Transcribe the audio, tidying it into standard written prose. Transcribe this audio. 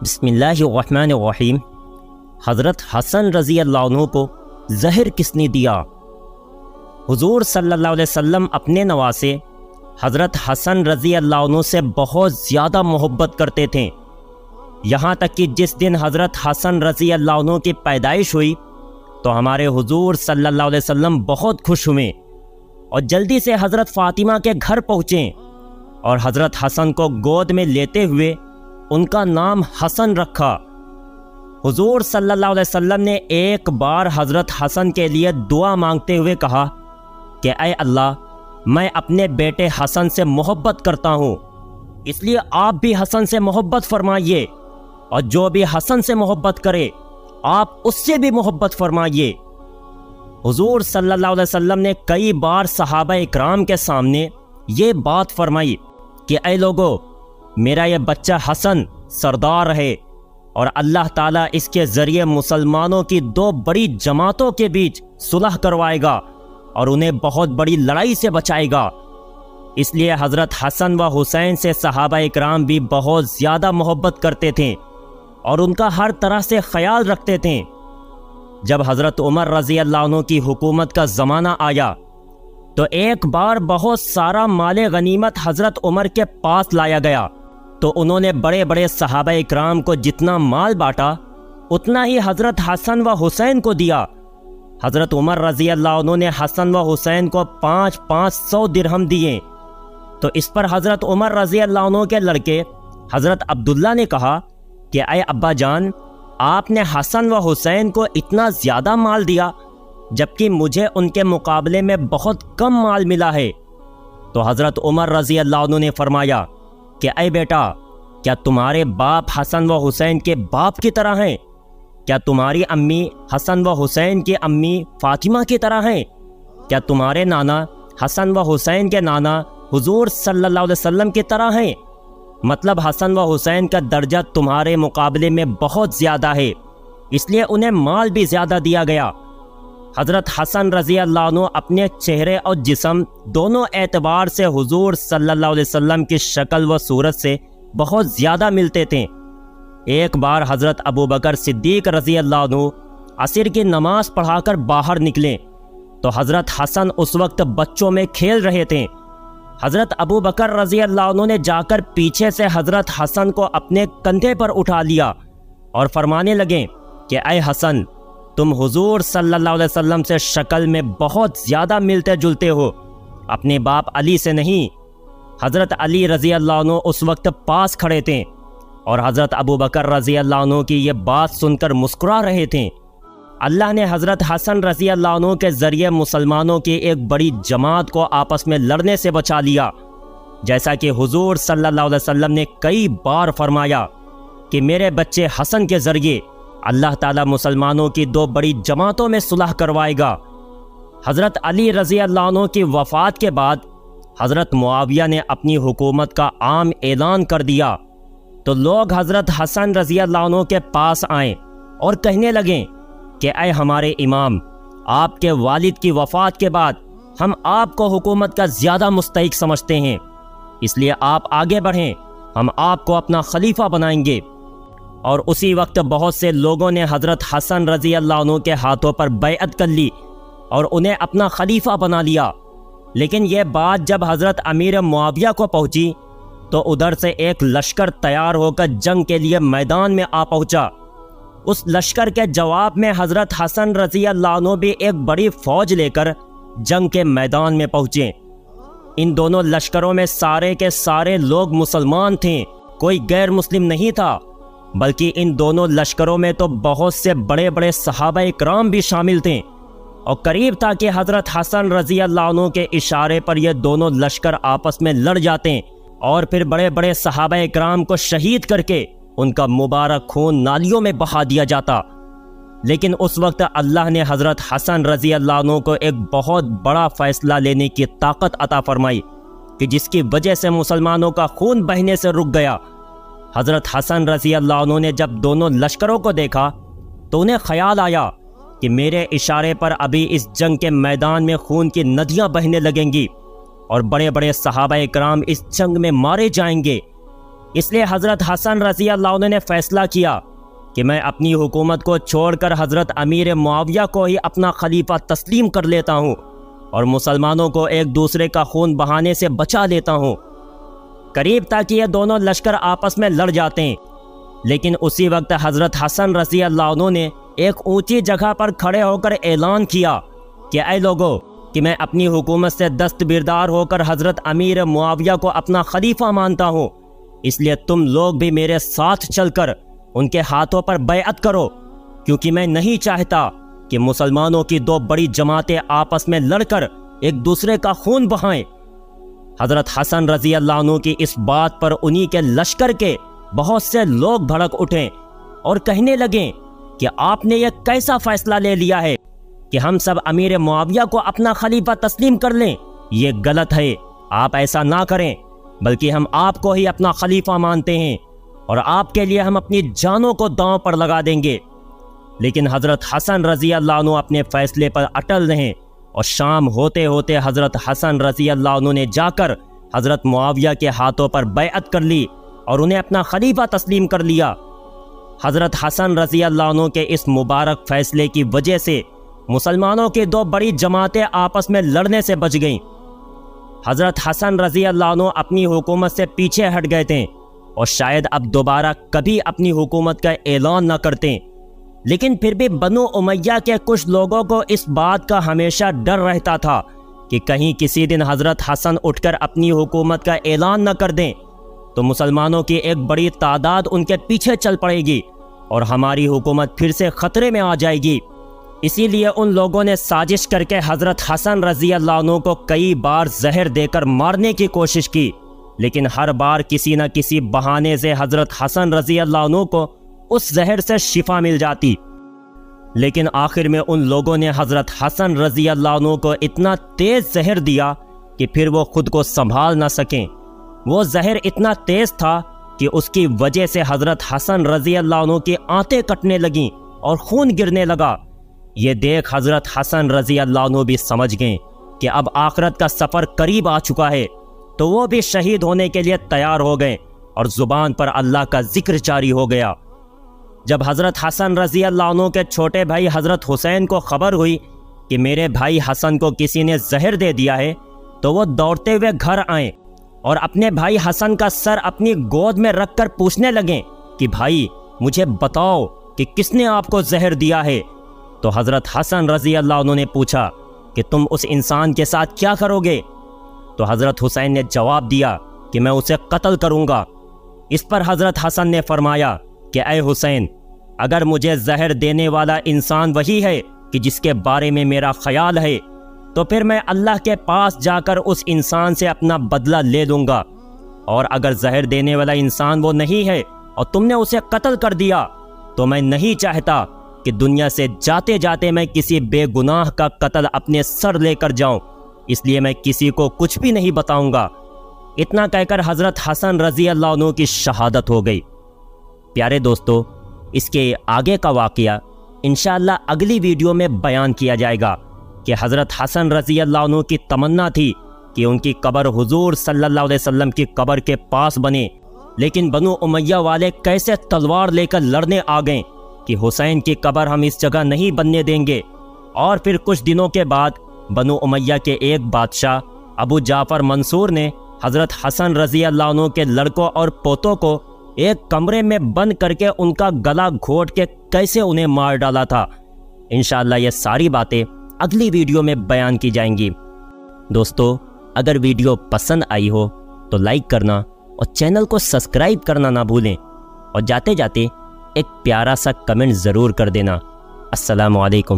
بسم اللہ الرحمن الرحیم۔ حضرت حسن رضی اللہ عنہ کو زہر کس نے دیا؟ حضور صلی اللہ علیہ وسلم اپنے نواسے حضرت حسن رضی اللہ عنہ سے بہت زیادہ محبت کرتے تھے، یہاں تک کہ جس دن حضرت حسن رضی اللہ عنہ کی پیدائش ہوئی تو ہمارے حضور صلی اللہ علیہ وسلم بہت خوش ہوئے اور جلدی سے حضرت فاطمہ کے گھر پہنچے اور حضرت حسن کو گود میں لیتے ہوئے ان کا نام حسن رکھا۔ حضور صلی اللہ علیہ وسلم نے ایک بار حضرت حسن کے لیے دعا مانگتے ہوئے کہا کہ اے اللہ، میں اپنے بیٹے حسن سے محبت کرتا ہوں، اس لیے آپ بھی حسن سے محبت فرمائیے، اور جو بھی حسن سے محبت کرے آپ اس سے بھی محبت فرمائیے۔ حضور صلی اللہ علیہ وسلم نے کئی بار صحابہ اکرام کے سامنے یہ بات فرمائی کہ اے لوگو، میرا یہ بچہ حسن سردار ہے اور اللہ تعالیٰ اس کے ذریعے مسلمانوں کی دو بڑی جماعتوں کے بیچ صلح کروائے گا اور انہیں بہت بڑی لڑائی سے بچائے گا۔ اس لیے حضرت حسن و حسین سے صحابہ اکرام بھی بہت زیادہ محبت کرتے تھے اور ان کا ہر طرح سے خیال رکھتے تھے۔ جب حضرت عمر رضی اللہ عنہ کی حکومت کا زمانہ آیا تو ایک بار بہت سارا مال غنیمت حضرت عمر کے پاس لایا گیا، تو انہوں نے بڑے بڑے صحابہ اکرام کو جتنا مال بانٹا اتنا ہی حضرت حسن و حسین کو دیا۔ حضرت عمر رضی اللہ عنہ نے حسن و حسین کو 500 درہم دیے، تو اس پر حضرت عمر رضی اللہ عنہ کے لڑکے حضرت عبداللہ نے کہا کہ اے ابا جان، آپ نے حسن و حسین کو اتنا زیادہ مال دیا جبکہ مجھے ان کے مقابلے میں بہت کم مال ملا ہے۔ تو حضرت عمر رضی اللہ عنہ نے فرمایا کہ اے بیٹا، کیا تمہارے باپ حسن و حسین کے باپ کی طرح ہیں؟ کیا تمہاری امی حسن و حسین کی امی فاطمہ کی طرح ہیں؟ کیا تمہارے نانا حسن و حسین کے نانا حضور صلی اللہ علیہ وسلم کی طرح ہیں؟ مطلب حسن و حسین کا درجہ تمہارے مقابلے میں بہت زیادہ ہے، اس لیے انہیں مال بھی زیادہ دیا گیا۔ حضرت حسن رضی اللہ عنہ اپنے چہرے اور جسم دونوں اعتبار سے حضور صلی اللہ علیہ وسلم کی شکل و صورت سے بہت زیادہ ملتے تھے۔ ایک بار حضرت ابوبکر صدیق رضی اللہ عنہ عصر کی نماز پڑھا کر باہر نکلے تو حضرت حسن اس وقت بچوں میں کھیل رہے تھے۔ حضرت ابوبکر رضی اللہ عنہ نے جا کر پیچھے سے حضرت حسن کو اپنے کندھے پر اٹھا لیا اور فرمانے لگے کہ اے حسن، تم حضور صلی اللہ علیہ وسلم سے شکل میں بہت زیادہ ملتے جلتے ہو، اپنے باپ علی سے نہیں۔ حضرت علی رضی اللہ عنہ اس وقت پاس کھڑے تھے اور حضرت ابوبکر رضی اللہ عنہ کی یہ بات سن کر مسکرا رہے تھے۔ اللہ نے حضرت حسن رضی اللہ عنہ کے ذریعے مسلمانوں کی ایک بڑی جماعت کو آپس میں لڑنے سے بچا لیا، جیسا کہ حضور صلی اللہ علیہ وسلم نے کئی بار فرمایا کہ میرے بچے حسن کے ذریعے اللہ تعالیٰ مسلمانوں کی دو بڑی جماعتوں میں صلح کروائے گا۔ حضرت علی رضی اللہ عنہ کی وفات کے بعد حضرت معاویہ نے اپنی حکومت کا عام اعلان کر دیا، تو لوگ حضرت حسن رضی اللہ عنہ کے پاس آئیں اور کہنے لگیں کہ اے ہمارے امام، آپ کے والد کی وفات کے بعد ہم آپ کو حکومت کا زیادہ مستحق سمجھتے ہیں، اس لیے آپ آگے بڑھیں، ہم آپ کو اپنا خلیفہ بنائیں گے۔ اور اسی وقت بہت سے لوگوں نے حضرت حسن رضی اللہ عنہ کے ہاتھوں پر بیعت کر لی اور انہیں اپنا خلیفہ بنا لیا۔ لیکن یہ بات جب حضرت امیر معاویہ کو پہنچی تو ادھر سے ایک لشکر تیار ہو کر جنگ کے لیے میدان میں آ پہنچا۔ اس لشکر کے جواب میں حضرت حسن رضی اللہ عنہ بھی ایک بڑی فوج لے کر جنگ کے میدان میں پہنچے۔ ان دونوں لشکروں میں سارے کے سارے لوگ مسلمان تھے، کوئی غیر مسلم نہیں تھا، بلکہ ان دونوں لشکروں میں تو بہت سے بڑے بڑے صحابہ اکرام بھی شامل تھے، اور قریب تھا کہ حضرت حسن رضی اللہ عنہ کے اشارے پر یہ دونوں لشکر آپس میں لڑ جاتے اور پھر بڑے بڑے صحابہ اکرام کو شہید کر کے ان کا مبارک خون نالیوں میں بہا دیا جاتا۔ لیکن اس وقت اللہ نے حضرت حسن رضی اللہ عنہ کو ایک بہت بڑا فیصلہ لینے کی طاقت عطا فرمائی کہ جس کی وجہ سے مسلمانوں کا خون بہنے سے رک گیا۔ حضرت حسن رضی اللہ عنہ نے جب دونوں لشکروں کو دیکھا تو انہیں خیال آیا کہ میرے اشارے پر ابھی اس جنگ کے میدان میں خون کی ندیاں بہنے لگیں گی اور بڑے بڑے صحابہ اکرام اس جنگ میں مارے جائیں گے، اس لیے حضرت حسن رضی اللہ عنہ نے فیصلہ کیا کہ میں اپنی حکومت کو چھوڑ کر حضرت امیر معاویہ کو ہی اپنا خلیفہ تسلیم کر لیتا ہوں اور مسلمانوں کو ایک دوسرے کا خون بہانے سے بچا لیتا ہوں۔ قریب تھا کہ یہ دونوں لشکر آپس میں لڑ جاتے ہیں، لیکن اسی وقت حضرت حسن رضی اللہ عنہ نے ایک اونچی جگہ پر کھڑے ہو کر اعلان کیا کہ اے لوگو، کہ میں اپنی حکومت سے دستبردار ہو کر حضرت امیر معاویہ کو اپنا خلیفہ مانتا ہوں، اس لیے تم لوگ بھی میرے ساتھ چل کر ان کے ہاتھوں پر بیعت کرو، کیونکہ میں نہیں چاہتا کہ مسلمانوں کی دو بڑی جماعتیں آپس میں لڑ کر ایک دوسرے کا خون بہائیں۔ حضرت حسن رضی اللہ عنہ کی اس بات پر انہی کے لشکر کے بہت سے لوگ بھڑک اٹھیں اور کہنے لگیں کہ آپ نے یہ کیسا فیصلہ لے لیا ہے کہ ہم سب امیر معاویہ کو اپنا خلیفہ تسلیم کر لیں؟ یہ غلط ہے، آپ ایسا نہ کریں، بلکہ ہم آپ کو ہی اپنا خلیفہ مانتے ہیں اور آپ کے لیے ہم اپنی جانوں کو داؤں پر لگا دیں گے۔ لیکن حضرت حسن رضی اللہ عنہ اپنے فیصلے پر اٹل رہیں اور شام ہوتے ہوتے حضرت حسن رضی اللہ عنہ نے جا کر حضرت معاویہ کے ہاتھوں پر بیعت کر لی اور انہیں اپنا خلیفہ تسلیم کر لیا۔ حضرت حسن رضی اللہ عنہ کے اس مبارک فیصلے کی وجہ سے مسلمانوں کی دو بڑی جماعتیں آپس میں لڑنے سے بچ گئیں۔ حضرت حسن رضی اللہ عنہ اپنی حکومت سے پیچھے ہٹ گئے تھے اور شاید اب دوبارہ کبھی اپنی حکومت کا اعلان نہ کرتے، لیکن پھر بھی بنو امیہ کے کچھ لوگوں کو اس بات کا ہمیشہ ڈر رہتا تھا کہ کہیں کسی دن حضرت حسن اٹھ کر اپنی حکومت کا اعلان نہ کر دیں تو مسلمانوں کی ایک بڑی تعداد ان کے پیچھے چل پڑے گی اور ہماری حکومت پھر سے خطرے میں آ جائے گی۔ اسی لیے ان لوگوں نے سازش کر کے حضرت حسن رضی اللہ عنہ کو کئی بار زہر دے کر مارنے کی کوشش کی، لیکن ہر بار کسی نہ کسی بہانے سے حضرت حسن رضی اللہ عنہ کو اس زہر سے شفا مل جاتی۔ لیکن آخر میں ان لوگوں نے حضرت حسن رضی اللہ عنہ کو اتنا تیز زہر دیا کہ پھر وہ خود کو سنبھال نہ سکیں۔ وہ زہر اتنا تیز تھا کہ اس کی وجہ سے حضرت حسن رضی اللہ عنہ کی آنتیں کٹنے لگیں اور خون گرنے لگا۔ یہ دیکھ حضرت حسن رضی اللہ عنہ بھی سمجھ گئے کہ اب آخرت کا سفر قریب آ چکا ہے، تو وہ بھی شہید ہونے کے لیے تیار ہو گئے اور زبان پر اللہ کا ذکر جاری ہو گیا۔ جب حضرت حسن رضی اللہ عنہ کے چھوٹے بھائی حضرت حسین کو خبر ہوئی کہ میرے بھائی حسن کو کسی نے زہر دے دیا ہے، تو وہ دوڑتے ہوئے گھر آئیں اور اپنے بھائی حسن کا سر اپنی گود میں رکھ کر پوچھنے لگیں کہ بھائی مجھے بتاؤ کہ کس نے آپ کو زہر دیا ہے؟ تو حضرت حسن رضی اللہ عنہ نے پوچھا کہ تم اس انسان کے ساتھ کیا کرو گے؟ تو حضرت حسین نے جواب دیا کہ میں اسے قتل کروں گا۔ اس پر حضرت حسن نے فرمایا کہ اے حسین، اگر مجھے زہر دینے والا انسان وہی ہے کہ جس کے بارے میں میرا خیال ہے، تو پھر میں اللہ کے پاس جا کر اس انسان سے اپنا بدلہ لے لوں گا، اور اگر زہر دینے والا انسان وہ نہیں ہے اور تم نے اسے قتل کر دیا، تو میں نہیں چاہتا کہ دنیا سے جاتے جاتے میں کسی بے گناہ کا قتل اپنے سر لے کر جاؤں، اس لیے میں کسی کو کچھ بھی نہیں بتاؤں گا۔ اتنا کہہ کر حضرت حسن رضی اللہ عنہ کی شہادت ہو گئی۔ پیارے دوستو، اس کے آگے کا واقعہ انشاءاللہ اگلی ویڈیو میں بیان کیا جائے گا کہ حضرت حسن رضی اللہ عنہ کی تمنا تھی کہ ان کی قبر حضور صلی اللہ علیہ وسلم کی قبر کے پاس بنے، لیکن بنو امیہ والے کیسے تلوار لے کر لڑنے آ گئے کہ حسین کی قبر ہم اس جگہ نہیں بننے دیں گے۔ اور پھر کچھ دنوں کے بعد بنو امیہ کے ایک بادشاہ ابو جعفر منصور نے حضرت حسن رضی اللہ عنہ کے لڑکوں اور پوتوں کو ایک کمرے میں بند کر کے ان کا گلا گھونٹ کے کیسے انہیں مار ڈالا تھا۔ انشاءاللہ یہ ساری باتیں اگلی ویڈیو میں بیان کی جائیں گی۔ دوستو، اگر ویڈیو پسند آئی ہو تو لائک کرنا اور چینل کو سبسکرائب کرنا نہ بھولیں، اور جاتے جاتے ایک پیارا سا کمنٹ ضرور کر دینا۔ السلام علیکم۔